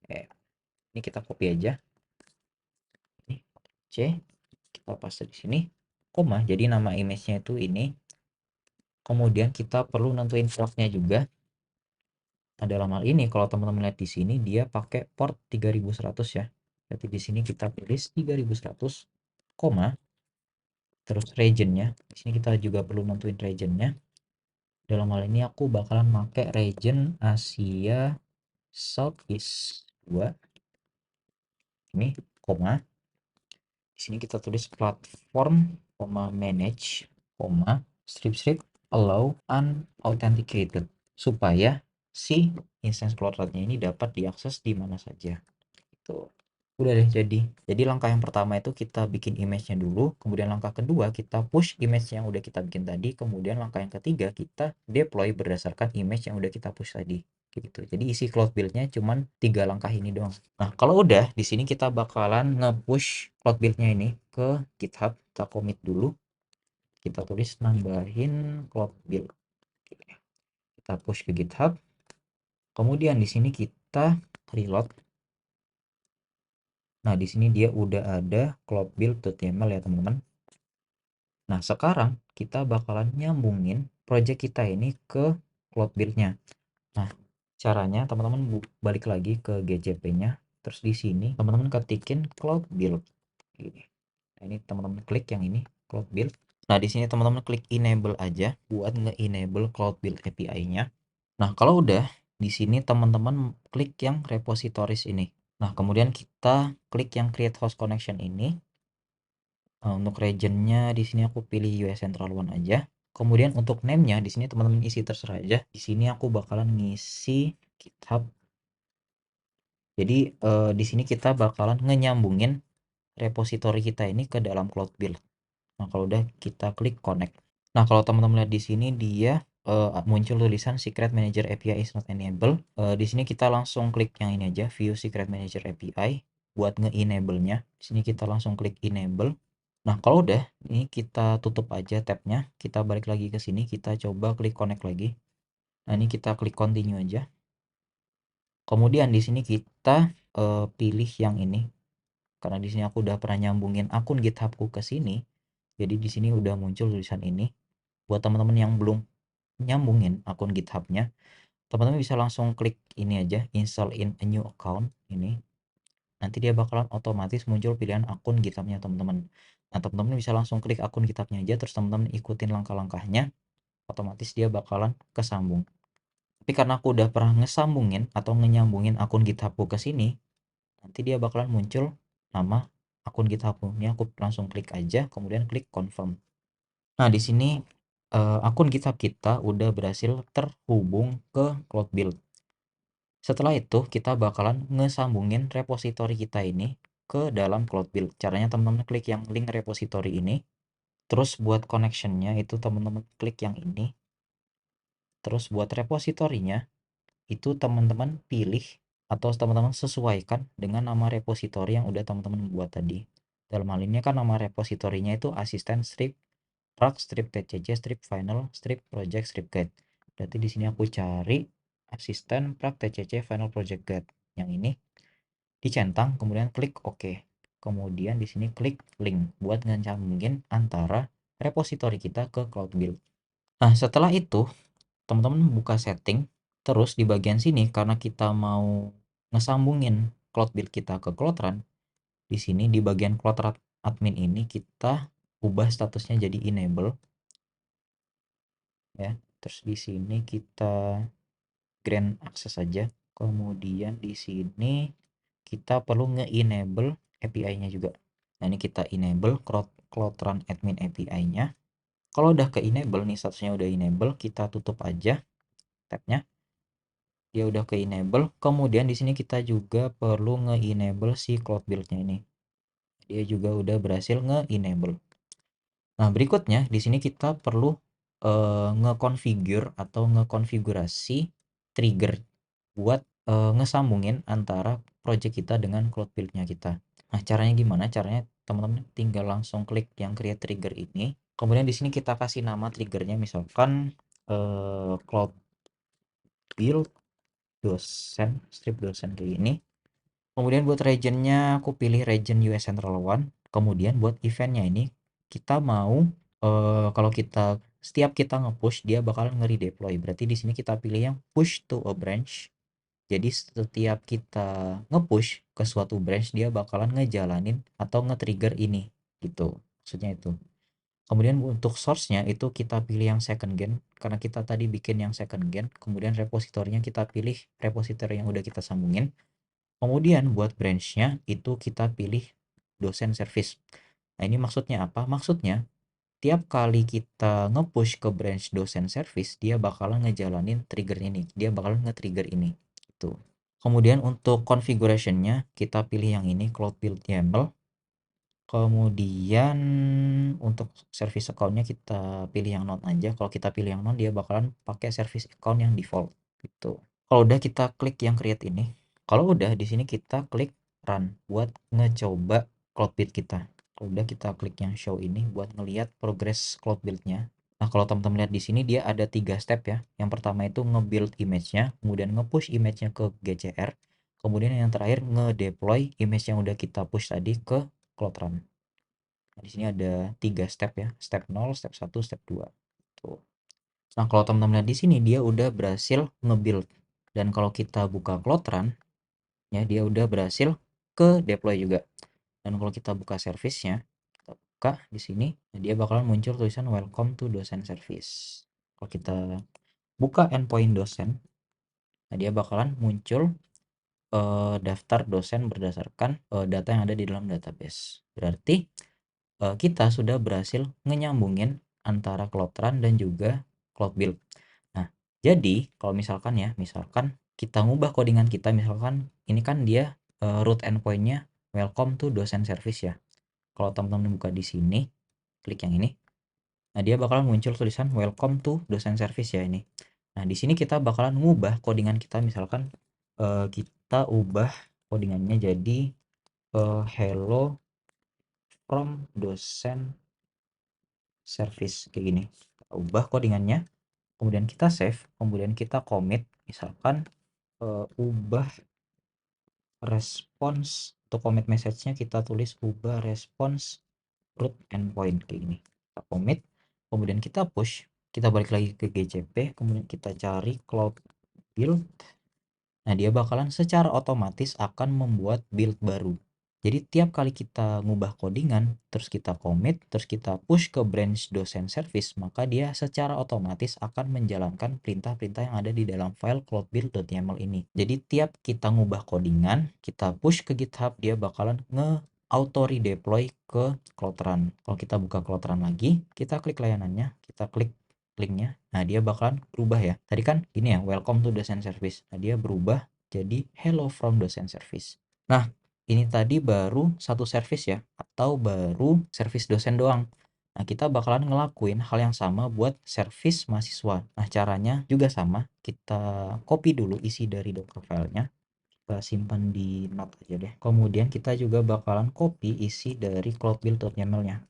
Ini kita copy aja. Ini C, kita paste di sini, koma. Jadi nama image-nya itu ini. Kemudian kita perlu nentuin portnya juga. Nah, dalam hal ini kalau teman-teman lihat di sini dia pakai port 3100 ya. Berarti di sini kita tulis 3100, koma, terus region-nya. Di sini kita juga perlu nentuin region-nya. Dalam hal ini aku bakalan pakai region Asia Southeast 2. Ini koma. Di sini kita tulis platform, manage, strip allow unauthenticated supaya si instance cloud-nya ini dapat diakses di mana saja. Itu udah deh jadi langkah yang pertama itu kita bikin image-nya dulu, kemudian langkah kedua kita push image yang udah kita bikin tadi, kemudian langkah yang ketiga kita deploy berdasarkan image yang udah kita push tadi gitu. Jadi isi cloud build-nya cuman 3 langkah ini doang. Nah, kalau udah di sini kita bakalan nge-push cloud build-nya ini ke GitHub. Kita commit dulu. Kita tulis nambahin cloud build. Kita push ke GitHub. Kemudian di sini kita reload. Nah, di sini dia udah ada cloud build.yml ya, teman-teman. Nah, sekarang kita bakalan nyambungin project kita ini ke cloud build-nya. Nah, caranya teman-teman balik lagi ke GCP-nya. Terus di sini teman-teman ketikin cloud build. Ini. Nah, ini teman-teman klik yang ini, cloud build. Nah, di sini teman-teman klik enable aja buat nge-enable cloud build API-nya. Nah, kalau udah di sini teman-teman klik yang repositories ini. Nah, kemudian kita klik yang create host connection ini. Untuk region-nya di sini aku pilih US Central One aja. Kemudian untuk name-nya di sini teman-teman isi terserah aja. Di sini aku bakalan ngisi GitHub. Jadi di sini kita bakalan ngenyambungin repository kita ini ke dalam cloud build. Nah, kalau udah kita klik connect. Nah, kalau teman-teman lihat di sini dia muncul tulisan Secret Manager API is not enabled. Di sini kita langsung klik yang ini aja, View Secret Manager API buat nge-enable-nya. Di sini kita langsung klik enable. Nah, kalau udah, ini kita tutup aja tabnya. Kita balik lagi ke sini, kita coba klik connect lagi. Nah, ini kita klik continue aja. Kemudian di sini kita pilih yang ini. Karena di sini aku udah pernah nyambungin akun GitHubku ke sini. Jadi di sini udah muncul tulisan ini. Buat teman-teman yang belum nyambungin akun GitHub-nya, teman-teman bisa langsung klik ini aja, install in a new account ini. Nanti dia bakalan otomatis muncul pilihan akun GitHub-nya teman-teman. Nah, teman-teman bisa langsung klik akun GitHub-nya aja, terus teman-teman ikutin langkah-langkahnya, otomatis dia bakalan kesambung. Tapi karena aku udah pernah ngesambungin atau ngenyambungin akun GitHub-ku ke sini, nanti dia bakalan muncul nama akun GitHub-ku. Ini aku langsung klik aja, kemudian klik confirm. Nah, di sini akun GitHub kita udah berhasil terhubung ke cloud build. Setelah itu kita bakalan ngesambungin repository kita ini ke dalam cloud build. Caranya teman-teman klik yang link repository ini. Terus buat connection-nya itu teman-teman klik yang ini. Terus buat repositorinya itu teman-teman pilih atau teman-teman sesuaikan dengan nama repository yang udah teman-teman buat tadi. Dalam hal ini kan nama repositorinya itu asisten strip prac strip tcc strip final strip project strip guide. Berarti di sini aku cari asisten prac tcc final project guide. Yang ini dicentang, kemudian klik OK. Kemudian di sini klik link buat nyambungin antara repository kita ke cloud build. Nah, setelah itu teman-teman buka setting, terus di bagian sini karena kita mau ngesambungin cloud build kita ke cloud run, di sini di bagian cloud run admin ini kita ubah statusnya jadi enable ya. Terus di sini kita grant access saja. Kemudian di sini kita perlu nge-enable API-nya juga. Nah, ini kita enable cloud run admin API-nya. Kalau udah ke enable nih, statusnya udah enable, kita tutup aja tabnya. Dia udah ke enable. Kemudian di sini kita juga perlu nge-enable si cloud build-nya ini. Dia juga udah berhasil nge-enable. Nah, berikutnya di sini kita perlu nge-configure atau ngekonfigurasi trigger buat ngesambungin antara project kita dengan cloud build-nya kita. Nah, caranya gimana? Caranya teman-teman tinggal langsung klik yang create trigger ini. Kemudian di sini kita kasih nama triggernya, misalkan cloud build dosen, strip dosen kayak gini. Kemudian buat regionnya aku pilih region US Central One. Kemudian buat eventnya ini kita mau kalau kita setiap kita nge-push dia bakalan nge-redeploy. Berarti di sini kita pilih yang push to a branch. Jadi setiap kita nge-push ke suatu branch dia bakalan ngejalanin atau nge-trigger ini gitu. Maksudnya itu. Kemudian untuk source-nya itu kita pilih yang second gen karena kita tadi bikin yang second gen. Kemudian repositorinya kita pilih repositori yang udah kita sambungin. Kemudian buat branch-nya itu kita pilih dosen service. Nah, ini maksudnya apa? Maksudnya tiap kali kita nge-push ke branch dosen service, dia bakalan ngejalanin trigger ini. Dia bakalan nge-trigger ini. Gitu. Kemudian untuk configuration-nya kita pilih yang ini, Cloud Build YAML. Kemudian untuk service account-nya kita pilih yang non aja. Kalau kita pilih yang non, dia bakalan pakai service account yang default gitu. Kalau udah kita klik yang create ini. Kalau udah di sini kita klik run buat ngecoba cloud build kita. Kalau udah kita klik yang show ini buat ngelihat progress cloud build-nya. Nah, kalau teman-teman lihat di sini dia ada 3 step ya. Yang pertama itu nge-build image-nya, kemudian nge-push image-nya ke GCR, kemudian yang terakhir nge-deploy image yang udah kita push tadi ke Cloud Run. Nah, di sini ada 3 step ya, step 0, step 1, step 2. Tuh. Nah, kalau teman-teman lihat di sini dia udah berhasil nge-build. Dan kalau kita buka Cloud Run, ya dia udah berhasil ke deploy juga. Dan kalau kita buka service-nya, kita buka di sini, nah dia bakalan muncul tulisan welcome to dosen service. Kalau kita buka endpoint dosen, nah dia bakalan muncul daftar dosen berdasarkan data yang ada di dalam database. Berarti kita sudah berhasil ngenyambungin antara Cloud Run dan juga Cloud Build. Nah, jadi kalau misalkan ya, misalkan kita ngubah codingan kita, misalkan ini kan dia root endpoint-nya welcome to dosen service ya. Kalau teman-teman buka di sini, klik yang ini. Nah, dia bakalan muncul tulisan welcome to dosen service ya ini. Nah, di sini kita bakalan ngubah codingan kita, misalkan kita ubah codingannya jadi hello from dosen service kayak gini. Kita ubah codingannya, kemudian kita save, kemudian kita commit, misalkan ubah response untuk commit message-nya kita tulis ubah response root endpoint kayak gini. Kita commit, kemudian kita push, kita balik lagi ke GCP, kemudian kita cari cloud build. Nah, dia bakalan secara otomatis akan membuat build baru. Jadi tiap kali kita ngubah codingan, terus kita commit, terus kita push ke branch dosen service, maka dia secara otomatis akan menjalankan perintah-perintah yang ada di dalam file cloudbuild.yaml ini. Jadi tiap kita ngubah codingan, kita push ke GitHub, dia bakalan auto redeploy ke Cloud Run. Kalau kita buka Cloud Run lagi, kita klik layanannya, kita klik linknya, nah dia bakalan berubah ya. Tadi kan ini ya, welcome to dosen service. Nah, dia berubah jadi hello from dosen service. Nah, ini tadi baru satu service ya, atau baru service dosen doang. Nah, kita bakalan ngelakuin hal yang sama buat service mahasiswa. Nah, caranya juga sama. Kita copy dulu isi dari Docker file-nya. Kita simpan di note aja deh. Kemudian kita juga bakalan copy isi dari cloudbuild.yaml-nya.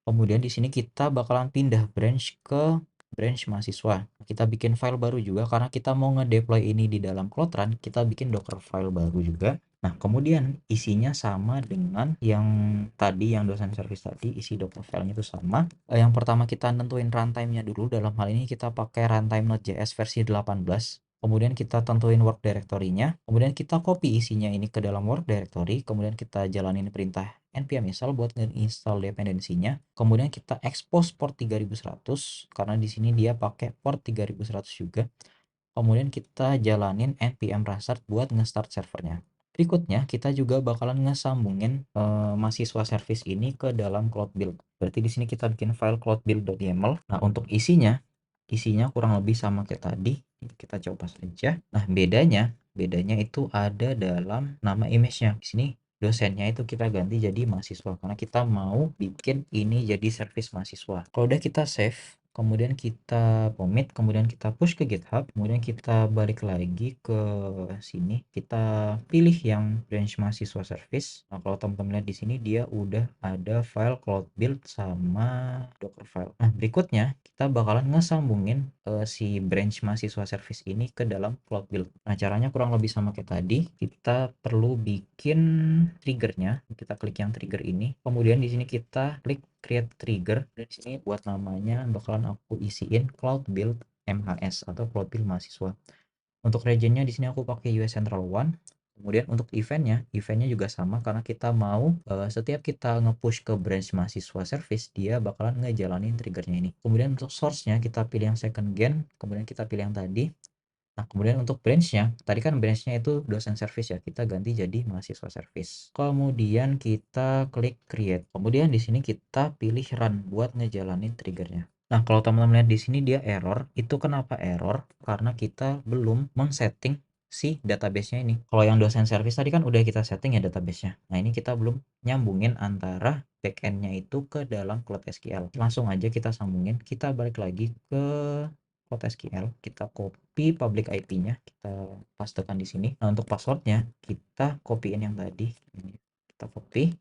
Kemudian di sini kita bakalan pindah branch ke branch mahasiswa. Kita bikin file baru juga karena kita mau ngedeploy ini di dalam Cloud Run, kita bikin Docker file baru juga. Nah, kemudian isinya sama dengan yang tadi, yang dosen service tadi, isi Docker filenya itu sama. Yang pertama kita nentuin runtime-nya dulu, dalam hal ini kita pakai runtime Node.js versi 18. Kemudian kita tentuin work directory-nya, kemudian kita copy isinya ini ke dalam work directory, kemudian kita jalanin perintah npm install buat nge-install dependensinya. Kemudian kita expose port 3100 karena di sini dia pakai port 3100 juga. Kemudian kita jalanin npm restart buat nge-start servernya. Berikutnya kita juga bakalan ngesambungin mahasiswa service ini ke dalam cloud build. Berarti di sini kita bikin file cloudbuild.yaml. Nah, untuk isinya kurang lebih sama kayak tadi. Kita coba saja. Nah, bedanya itu ada dalam nama image-nya. Di sini dosennya itu kita ganti jadi mahasiswa karena kita mau bikin ini jadi service mahasiswa. Kalau udah kita save, kemudian kita commit, kemudian kita push ke GitHub, kemudian kita balik lagi ke sini, kita pilih yang branch mahasiswa service. Nah, kalau teman-teman lihat di sini dia udah ada file cloud build sama docker file. Nah, berikutnya kita bakalan ngesambungin si branch mahasiswa service ini ke dalam cloud build. Nah, caranya kurang lebih sama kayak tadi. Kita perlu bikin triggernya. Kita klik yang trigger ini. Kemudian di sini kita klik create trigger. Dan di sini buat namanya bakalan aku isiin cloud build MHS atau cloud build mahasiswa. Untuk regionnya di sini aku pakai US Central One. Kemudian untuk eventnya juga sama karena kita mau setiap kita nge-push ke branch mahasiswa service, dia bakalan ngejalanin triggernya ini. Kemudian untuk source-nya kita pilih yang second gen, kemudian kita pilih yang tadi. Nah, kemudian untuk branch-nya, tadi kan branch-nya itu dosen service ya, kita ganti jadi mahasiswa service. Kemudian kita klik create. Kemudian di sini kita pilih run buat ngejalanin triggernya. Nah, kalau teman-teman lihat di sini dia error, itu kenapa error? Karena kita belum men-setting si database-nya ini. Kalau yang dosen service tadi kan udah kita setting ya database-nya. Nah, ini kita belum nyambungin antara backend-nya itu ke dalam Cloud SQL. Langsung aja kita sambungin, kita balik lagi ke Cloud SQL, kita copy public IP-nya, kita pastekan di sini. Nah, untuk passwordnya kita copyin yang tadi, ini kita copy,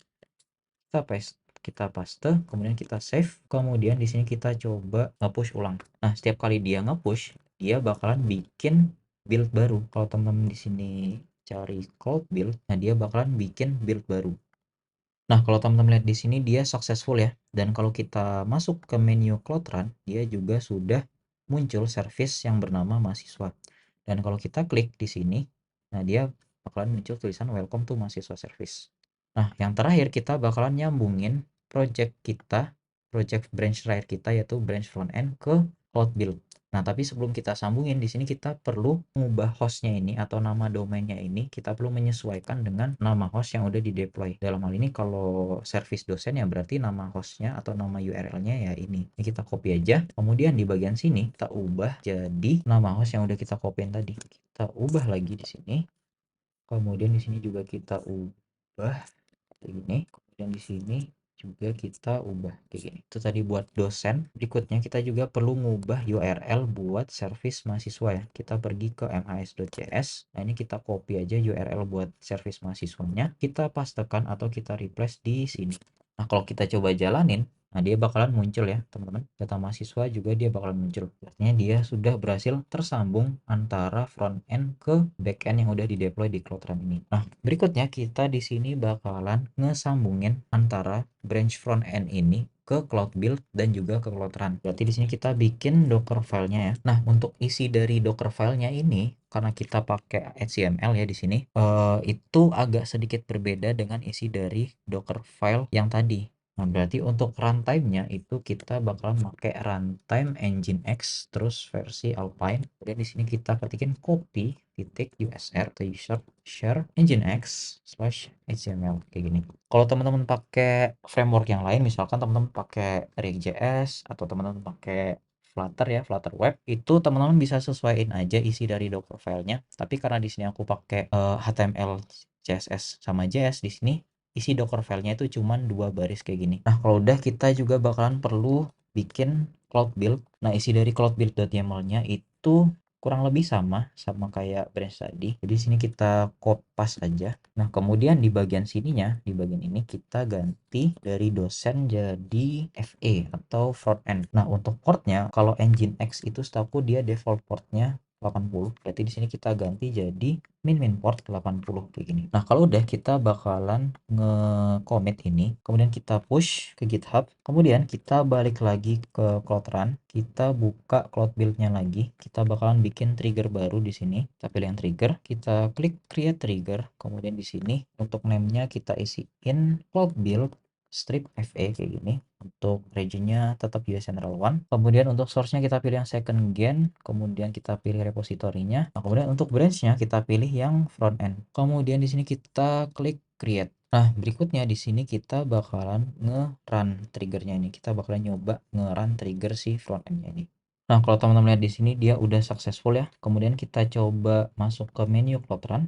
kita paste, kemudian kita save, kemudian di sini kita coba nge-push ulang. Nah, setiap kali dia nge-push, dia bakalan bikin build baru. Kalau teman-teman di sini cari cloud build, nah dia bakalan bikin build baru. Nah, kalau teman-teman lihat di sini dia successful ya. Dan kalau kita masuk ke menu Cloud Run, dia juga sudah muncul service yang bernama mahasiswa. Dan kalau kita klik di sini, nah dia bakalan muncul tulisan welcome to mahasiswa service. Nah, yang terakhir kita bakalan nyambungin project branch terakhir kita yaitu branch front end ke Cloud Build. Nah, tapi sebelum kita sambungin di sini kita perlu mengubah hostnya ini atau nama domainnya ini, kita perlu menyesuaikan dengan nama host yang udah di deploy. Dalam hal ini kalau service dosen ya berarti nama hostnya atau nama URL-nya ya ini. Ini kita copy aja. Kemudian di bagian sini kita ubah jadi nama host yang udah kita copyin tadi. Kita ubah lagi di sini. Kemudian di sini juga kita ubah kayak gini. Kemudian di sini juga kita ubah kayak gini. Itu tadi buat dosen. Berikutnya kita juga perlu ngubah URL buat service mahasiswa ya. Kita pergi ke mhs.js. Nah, ini kita copy aja URL buat service mahasiswanya. Kita pastekan atau kita replace di sini. Nah, kalau kita coba jalanin, nah dia bakalan muncul ya teman-teman. Data mahasiswa juga dia bakalan muncul. Artinya dia sudah berhasil tersambung antara front end ke back end yang udah di deploy di Cloud Run ini. Nah, berikutnya kita di sini bakalan ngesambungin antara branch front end ini ke Cloud Build dan juga ke Cloud Run. Berarti di sini kita bikin Docker filenya ya. Nah, untuk isi dari Docker filenya ini karena kita pakai HTML ya di sini, itu agak sedikit berbeda dengan isi dari Docker file yang tadi. Nah, berarti untuk runtime-nya itu kita bakalan pakai runtime Nginx terus versi Alpine. Kemudian di sini kita ketikin copy titik usr atau user share nginx/html kayak gini. Kalau teman-teman pakai framework yang lain, misalkan teman-teman pakai React.js atau teman-teman pakai Flutter ya, Flutter Web, itu teman-teman bisa sesuaiin aja isi dari Docker filenya. Tapi karena di sini aku pakai HTML, CSS sama JS di sini isi Docker filenya itu cuman 2 baris kayak gini. Nah, kalau udah kita juga bakalan perlu bikin cloud build. Nah, isi dari cloud build.yaml-nya itu kurang lebih sama kayak branch tadi. Jadi sini kita kopas aja. Nah, kemudian di bagian sininya, di bagian ini kita ganti dari dosen jadi FE atau front end. Nah, untuk portnya kalau Nginx itu setahu dia default portnya 80. Berarti di sini kita ganti jadi min port 80 kayak gini. Nah, kalau udah kita bakalan nge-commit ini, kemudian kita push ke GitHub, kemudian kita balik lagi ke Cloud Run, kita buka Cloud Build-nya lagi, kita bakalan bikin trigger baru di sini. Kita pilih yang trigger, kita klik create trigger, kemudian di sini untuk name-nya kita isiin Cloud Build strip FE kayak gini. Untuk regionnya tetap US Central One. Kemudian untuk source-nya kita pilih yang second gen, kemudian kita pilih repositorinya. Nah, kemudian untuk branch-nya kita pilih yang front end. Kemudian di sini kita klik create. Nah, berikutnya di sini kita bakalan nge-run triggernya ini. Kita bakalan nyoba nge-run trigger si front end-nya ini. Nah, kalau teman-teman lihat di sini dia udah successful ya. Kemudian kita coba masuk ke menu Cloud Run.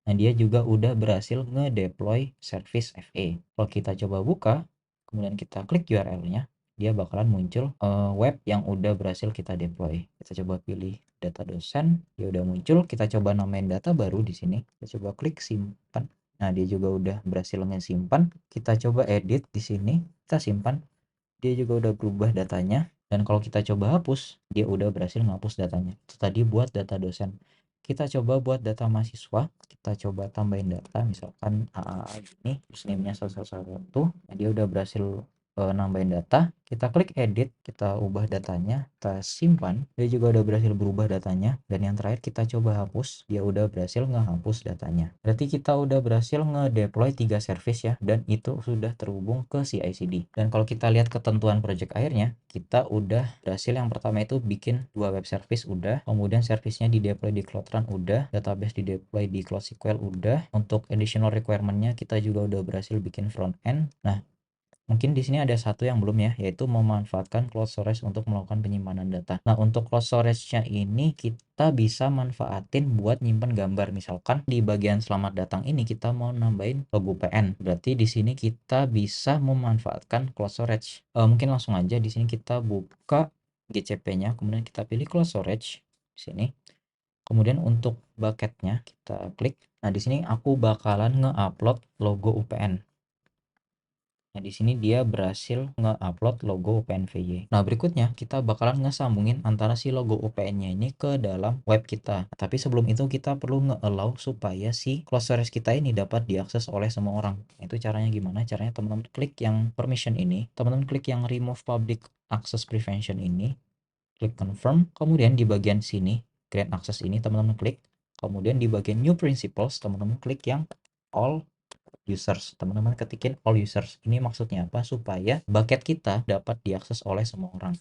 Nah, dia juga udah berhasil nge-deploy service FE. Kalau kita coba buka, kemudian kita klik URL-nya, dia bakalan muncul web yang udah berhasil kita deploy. Kita coba pilih data dosen, dia udah muncul. Kita coba namain data baru di sini. Kita coba klik simpan. Nah, dia juga udah berhasil nge-simpan. Kita coba edit di sini, kita simpan. Dia juga udah berubah datanya. Dan kalau kita coba hapus, dia udah berhasil menghapus datanya. Itu tadi buat data dosen. Kita coba buat data mahasiswa, kita coba tambahin data, misalkan AA gini, terus name-nya satu. Nah, dia udah berhasil nambahin data. Kita klik edit, kita ubah datanya, kita simpan. Dia juga udah berhasil berubah datanya. Dan yang terakhir kita coba hapus, dia udah berhasil ngehapus datanya. Berarti kita udah berhasil ngedeploy 3 service ya, dan itu sudah terhubung ke CI/CD. Dan kalau kita lihat ketentuan project akhirnya, kita udah berhasil. Yang pertama itu bikin 2 web service udah, kemudian servicenya di deploy di Cloud Run udah, database di deploy di Cloud SQL udah. Untuk additional requirement-nya kita juga udah berhasil bikin front end. Nah, mungkin di sini ada satu yang belum ya, yaitu memanfaatkan cloud storage untuk melakukan penyimpanan data. Nah, untuk cloud storage-nya ini kita bisa manfaatin buat nyimpen gambar. Misalkan di bagian selamat datang ini kita mau nambahin logo PN. Berarti di sini kita bisa memanfaatkan cloud storage. Mungkin langsung aja di sini kita buka GCP-nya, kemudian kita pilih cloud storage di sini. Kemudian untuk bucket-nya kita klik. Nah, di sini aku bakalan nge-upload logo UPN. Nah, di sini dia berhasil nge-upload logo UPN-VY. Nah, berikutnya kita bakalan ngesambungin antara si logo UPN-nya ini ke dalam web kita. Nah, tapi sebelum itu kita perlu nge-allow supaya si cloud storage kita ini dapat diakses oleh semua orang. Nah, itu caranya gimana? Caranya teman-teman klik yang permission ini, teman-teman klik yang remove public access prevention ini, klik confirm, kemudian di bagian sini, grant access ini teman-teman klik, kemudian di bagian new principles teman-teman klik yang all users. Teman-teman ketikin all users. Ini maksudnya apa? Supaya bucket kita dapat diakses oleh semua orang.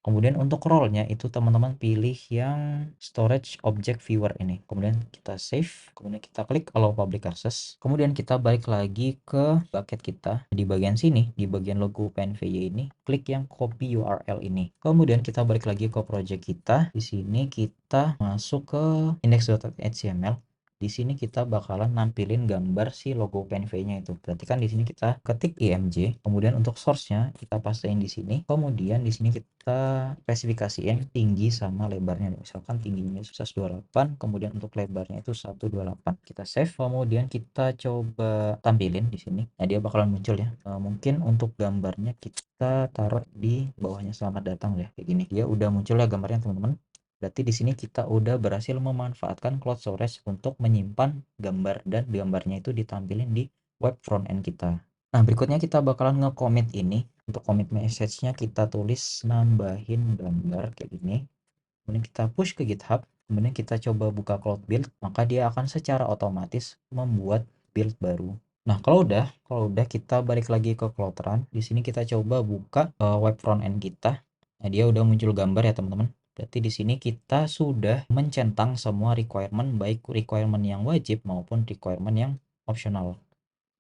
Kemudian untuk role-nya itu teman-teman pilih yang storage object viewer ini. Kemudian kita save, kemudian kita klik allow public access. Kemudian kita balik lagi ke bucket kita. Di bagian sini, di bagian logo PNVY ini, klik yang copy URL ini. Kemudian kita balik lagi ke project kita. Di sini kita masuk ke index.html. Di sini kita bakalan nampilin gambar si logo PNV-nya itu. Berarti kan di sini kita ketik img, kemudian untuk source-nya kita pastein di sini. Kemudian di sini kita spesifikasiin tinggi sama lebarnya. Misalkan tingginya 128, kemudian untuk lebarnya itu 128. Kita save, kemudian kita coba tampilin di sini. Nah, dia bakalan muncul ya. Mungkin untuk gambarnya kita taruh di bawahnya selamat datang ya, kayak gini. Dia udah muncul ya gambarnya, teman-teman. Berarti di sini kita udah berhasil memanfaatkan cloud storage untuk menyimpan gambar dan gambarnya itu ditampilin di web front end kita. Nah, berikutnya kita bakalan nge-commit ini. Untuk commit message-nya kita tulis nambahin gambar kayak gini. Kemudian kita push ke GitHub. Kemudian kita coba buka cloud build, maka dia akan secara otomatis membuat build baru. Nah, kalau udah kita balik lagi ke Cloud Run. Di sini kita coba buka web front end kita. Nah, dia udah muncul gambar ya, teman-teman. Berarti di sini kita sudah mencentang semua requirement, baik requirement yang wajib maupun requirement yang optional.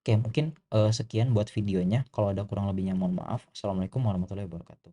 Oke, mungkin sekian buat videonya. Kalau ada kurang lebihnya mohon maaf. Assalamualaikum warahmatullahi wabarakatuh.